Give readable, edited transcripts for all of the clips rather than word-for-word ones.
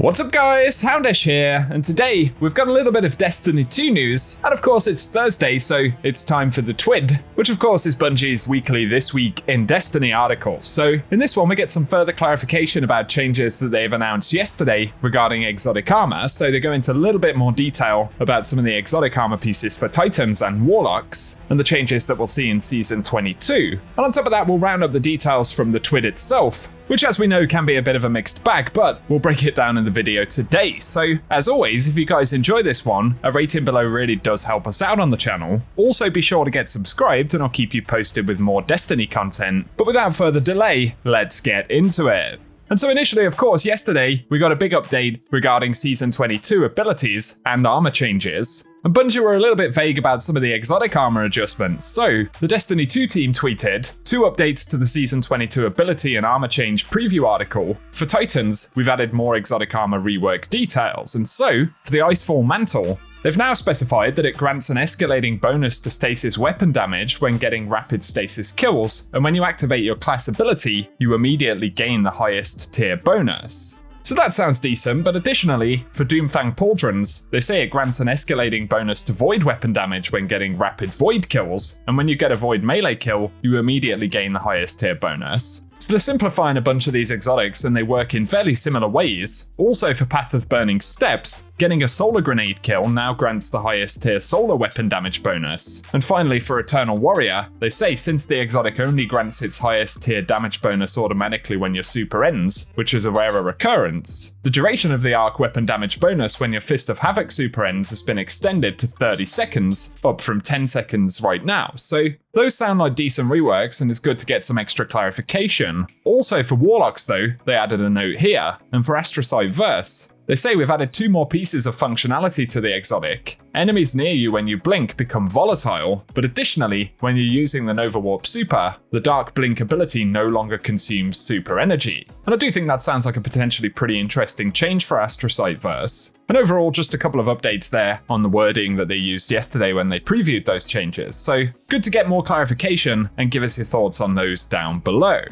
What's up guys, Houndish here, and today we've got a little bit of Destiny 2 news, and of course it's Thursday, so it's time for the TWID, which of course is Bungie's weekly This Week in Destiny article. So in this one we get some further clarification about changes that they've announced yesterday regarding exotic armor, so they go into a little bit more detail about some of the exotic armor pieces for Titans and Warlocks, and the changes that we'll see in Season 22. And on top of that we'll round up the details from the TWID itself, which as we know can be a bit of a mixed bag, but we'll break it down in the video today. So as always, if you guys enjoy this one, a rating below really does help us out on the channel. Also be sure to get subscribed and I'll keep you posted with more Destiny content. But without further delay, let's get into it. And so initially, of course, yesterday, we got a big update regarding Season 22 abilities and armor changes. And Bungie were a little bit vague about some of the exotic armor adjustments, so the Destiny 2 team tweeted 2 updates to the Season 22 ability and armor change preview article. For Titans, we've added more exotic armor rework details, and so, for the Icefall Mantle, they've now specified that it grants an escalating bonus to stasis weapon damage when getting rapid stasis kills, and when you activate your class ability, you immediately gain the highest tier bonus. So that sounds decent, but additionally, for Doomfang Pauldrons, they say it grants an escalating bonus to void weapon damage when getting rapid void kills, and when you get a void melee kill, you immediately gain the highest tier bonus. So they're simplifying a bunch of these exotics and they work in fairly similar ways. Also for Path of Burning Steps, getting a solar grenade kill now grants the highest tier solar weapon damage bonus. And finally for Eternal Warrior, they say since the exotic only grants its highest tier damage bonus automatically when your super ends, which is a rarer occurrence, the duration of the arc weapon damage bonus when your Fist of Havoc super ends has been extended to 30 seconds, up from 10 seconds right now. So those sound like decent reworks and it's good to get some extra clarification. Also for Warlocks though, they added a note here, and for Astrocyte Verse, they say we've added 2 more pieces of functionality to the exotic. Enemies near you when you blink become volatile, but additionally, when you're using the Nova Warp Super, the Dark Blink ability no longer consumes super energy. And I do think that sounds like a potentially pretty interesting change for Astrocyte Verse. And overall, just a couple of updates there on the wording that they used yesterday when they previewed those changes. So good to get more clarification and give us your thoughts on those down below.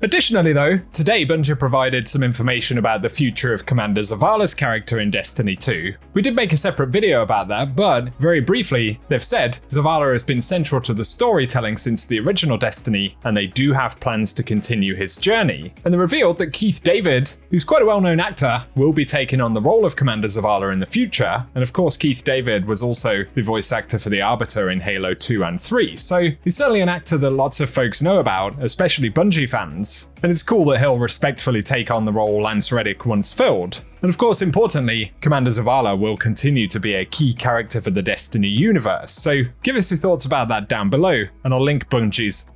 Additionally though, today Bungie provided some information about the future of Commander Zavala's character in Destiny 2. We did make a separate video about that, but very briefly, they've said Zavala has been central to the storytelling since the original Destiny, and they do have plans to continue his journey. And they revealed that Keith David, who's quite a well-known actor, will be taking on the role of Commander Zavala in the future. And of course, Keith David was also the voice actor for the Arbiter in Halo 2 and 3, so he's certainly an actor that lots of folks know about, especially Bungie fans. And it's cool that he'll respectfully take on the role Lance Reddick once filled. And of course, importantly, Commander Zavala will continue to be a key character for the Destiny universe, so give us your thoughts about that down below, and I'll link Bungie's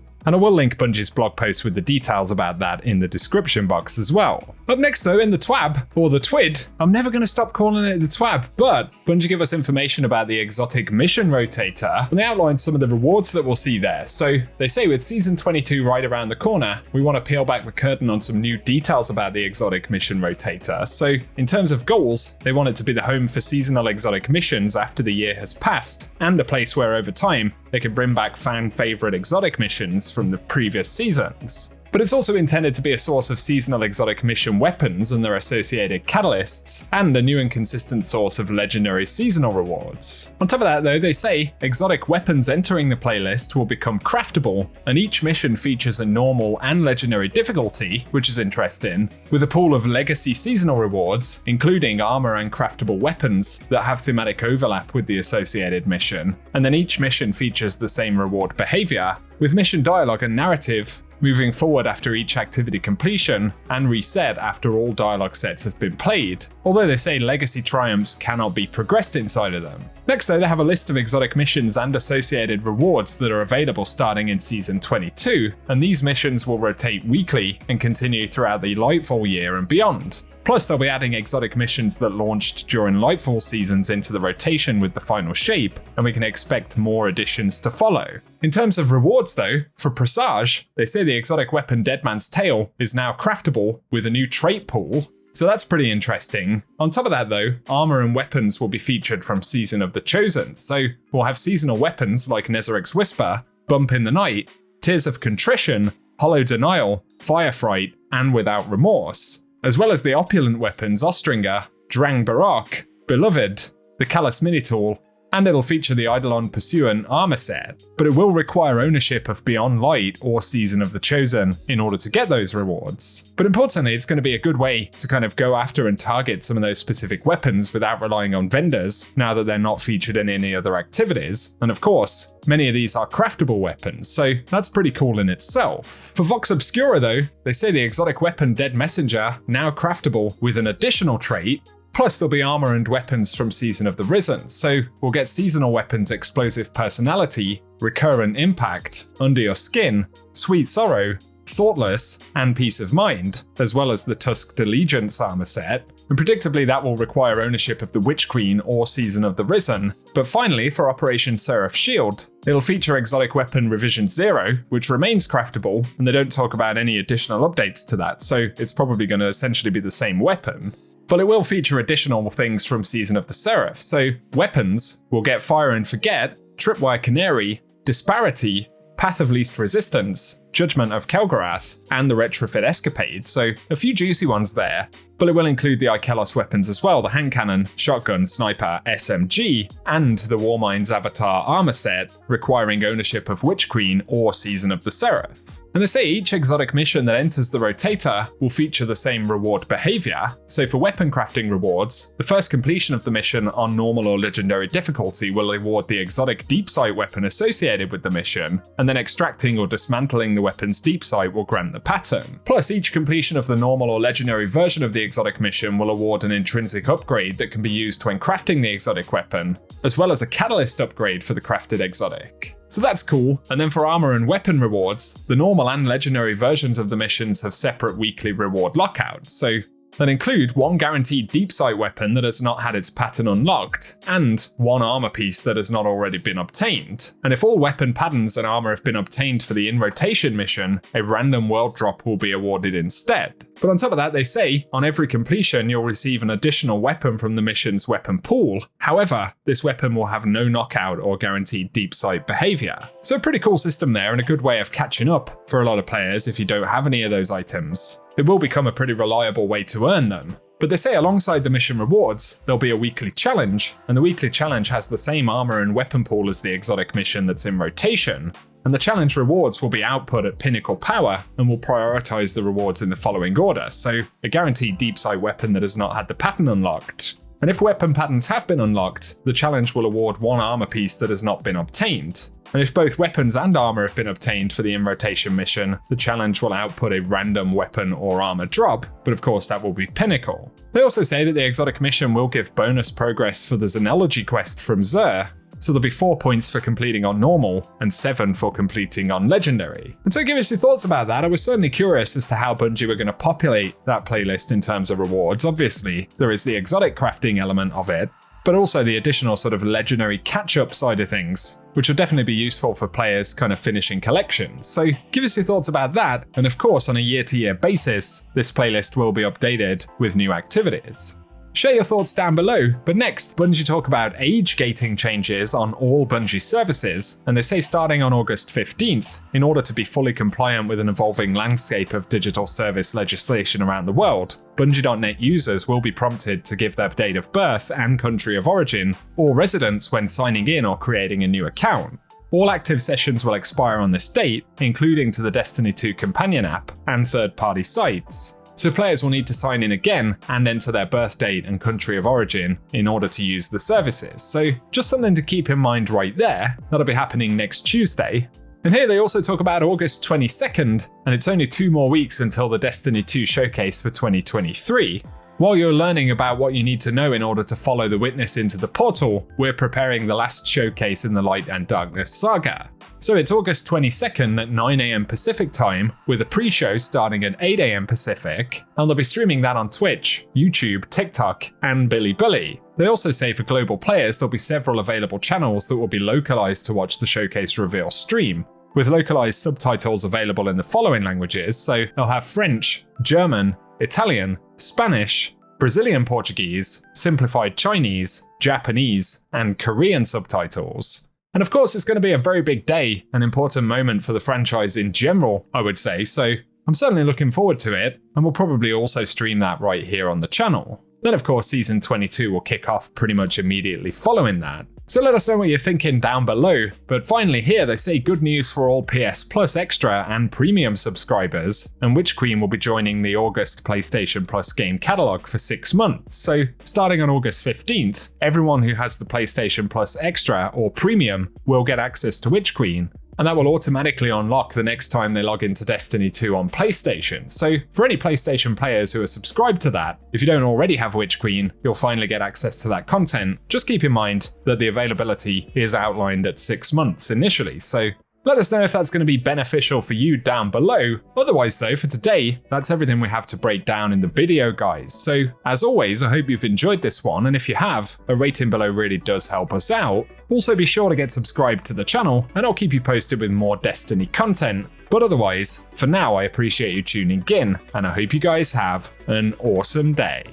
blog post with the details about that in the description box as well. Up next though, in the TWAB, or the TWID, I'm never going to stop calling it the TWAB, but Bungie give us information about the exotic mission rotator, and they outline some of the rewards that we'll see there. So they say with Season 22 right around the corner, we want to peel back the curtain on some new details about the exotic mission rotator. So in terms of goals, they want it to be the home for seasonal exotic missions after the year has passed, and a place where over time, they can bring back fan favorite exotic missions from the previous seasons. But it's also intended to be a source of seasonal exotic mission weapons and their associated catalysts, and a new and consistent source of legendary seasonal rewards. On top of that though, they say exotic weapons entering the playlist will become craftable, and each mission features a normal and legendary difficulty, which is interesting, with a pool of legacy seasonal rewards, including armor and craftable weapons that have thematic overlap with the associated mission. And then each mission features the same reward behavior, with mission dialogue and narrative moving forward after each activity completion, and reset after all dialogue sets have been played, although they say legacy triumphs cannot be progressed inside of them. Next though, they have a list of exotic missions and associated rewards that are available starting in Season 22, and these missions will rotate weekly and continue throughout the Lightfall year and beyond. Plus, they'll be adding exotic missions that launched during Lightfall seasons into the rotation with the final shape, and we can expect more additions to follow. In terms of rewards though, for Presage, they say the exotic weapon Deadman's Tail is now craftable with a new trait pool, so that's pretty interesting. On top of that though, armor and weapons will be featured from Season of the Chosen, so we'll have seasonal weapons like Nezaric's Whisper, Bump in the Night, Tears of Contrition, Hollow Denial, Fire Fright, and Without Remorse. as well as the opulent weapons Ostringer, Drang Barak, Beloved, the Callus Mini-Tool, and it'll feature the Eidolon Pursuant armor set, but it will require ownership of Beyond Light or Season of the Chosen in order to get those rewards. But importantly, it's going to be a good way to kind of go after and target some of those specific weapons without relying on vendors now that they're not featured in any other activities. And of course, many of these are craftable weapons, so that's pretty cool in itself. For Vox Obscura though, they say the exotic weapon Dead Messenger, now craftable with an additional trait. Plus there'll be armor and weapons from Season of the Risen, so we'll get seasonal weapons Explosive Personality, Recurrent Impact, Under Your Skin, Sweet Sorrow, Thoughtless, and Peace of Mind, as well as the Tusked Allegiance armor set, and predictably that will require ownership of the Witch Queen or Season of the Risen. But finally, for Operation Seraph Shield, it'll feature exotic weapon Revision 0, which remains craftable, and they don't talk about any additional updates to that, so it's probably going to essentially be the same weapon. But it will feature additional things from Season of the Seraph, so weapons will get Fire and Forget, Tripwire Canary, Disparity, Path of Least Resistance, Judgment of Kelgarath, and the Retrofit Escapade, so a few juicy ones there. But it will include the Ikelos weapons as well, the hand cannon, shotgun, sniper, SMG, and the Warmind's Avatar armor set, requiring ownership of Witch Queen or Season of the Seraph. And they say each exotic mission that enters the Rotator will feature the same reward behavior. So for weapon crafting rewards, the first completion of the mission on normal or legendary difficulty will award the exotic deep sight weapon associated with the mission, and then extracting or dismantling the weapon's deep sight will grant the pattern. Plus, each completion of the normal or legendary version of the exotic mission will award an intrinsic upgrade that can be used when crafting the exotic weapon, as well as a catalyst upgrade for the crafted exotic. So that's cool. And then for armor and weapon rewards, the normal and legendary versions of the missions have separate weekly reward lockouts, so that include one guaranteed deep sight weapon that has not had its pattern unlocked, and one armor piece that has not already been obtained. And if all weapon patterns and armor have been obtained for the in-rotation mission, a random world drop will be awarded instead. But on top of that, they say, on every completion you'll receive an additional weapon from the mission's weapon pool. However, this weapon will have no knockout or guaranteed deep sight behavior. So a pretty cool system there, and a good way of catching up for a lot of players if you don't have any of those items. It will become a pretty reliable way to earn them. But they say alongside the mission rewards, there'll be a weekly challenge, and the weekly challenge has the same armor and weapon pool as the exotic mission that's in rotation. And the challenge rewards will be output at pinnacle power and will prioritize the rewards in the following order, so a guaranteed deep sight weapon that has not had the pattern unlocked. And if weapon patterns have been unlocked, the challenge will award one armor piece that has not been obtained. And if both weapons and armor have been obtained for the in-rotation mission, the challenge will output a random weapon or armor drop, but of course that will be pinnacle. They also say that the exotic mission will give bonus progress for the Xenology quest from Xur, so there'll be 4 points for completing on normal and 7 for completing on legendary. And so give us your thoughts about that. I was certainly curious as to how Bungie were going to populate that playlist in terms of rewards. Obviously, there is the exotic crafting element of it, but also the additional sort of legendary catch-up side of things, which will definitely be useful for players kind of finishing collections. So give us your thoughts about that, and of course on a year-to-year basis, this playlist will be updated with new activities. Share your thoughts down below, but next, Bungie talk about age gating changes on all Bungie services, and they say starting on August 15th, in order to be fully compliant with an evolving landscape of digital service legislation around the world, Bungie.net users will be prompted to give their date of birth and country of origin, or residence when signing in or creating a new account. All active sessions will expire on this date, including to the Destiny 2 companion app and third-party sites. So players will need to sign in again and enter their birth date and country of origin in order to use the services. So just something to keep in mind right there. That'll be happening next Tuesday. And here they also talk about August 22nd, and it's only 2 more weeks until the Destiny 2 showcase for 2023. While you're learning about what you need to know in order to follow the witness into the portal, we're preparing the last showcase in the Light and Darkness saga. So it's August 22nd at 9 AM Pacific time, with a pre-show starting at 8 AM Pacific, and they'll be streaming that on Twitch, YouTube, TikTok, and Bilibili. They also say for global players there'll be several available channels that will be localized to watch the showcase reveal stream, with localized subtitles available in the following languages, so they'll have French, German, Italian, Spanish, Brazilian Portuguese, simplified Chinese, Japanese, and Korean subtitles. And of course, it's going to be a very big day, an important moment for the franchise in general, I would say, so I'm certainly looking forward to it, and we'll probably also stream that right here on the channel. Then of course Season 22 will kick off pretty much immediately following that. So let us know what you're thinking down below. But finally here they say good news for all PS Plus Extra and Premium subscribers, and Witch Queen will be joining the August PlayStation Plus game catalog for 6 months. So starting on August 15th, everyone who has the PlayStation Plus Extra or Premium will get access to Witch Queen, and that will automatically unlock the next time they log into Destiny 2 on PlayStation. So for any PlayStation players who are subscribed to that, if you don't already have Witch Queen, you'll finally get access to that content. Just keep in mind that the availability is outlined at 6 months initially, so let us know if that's going to be beneficial for you down below. Otherwise though, for today, that's everything we have to break down in the video, guys. So as always, I hope you've enjoyed this one, and if you have, a rating below really does help us out. Also be sure to get subscribed to the channel, and I'll keep you posted with more Destiny content. But otherwise, for now I appreciate you tuning in, and I hope you guys have an awesome day.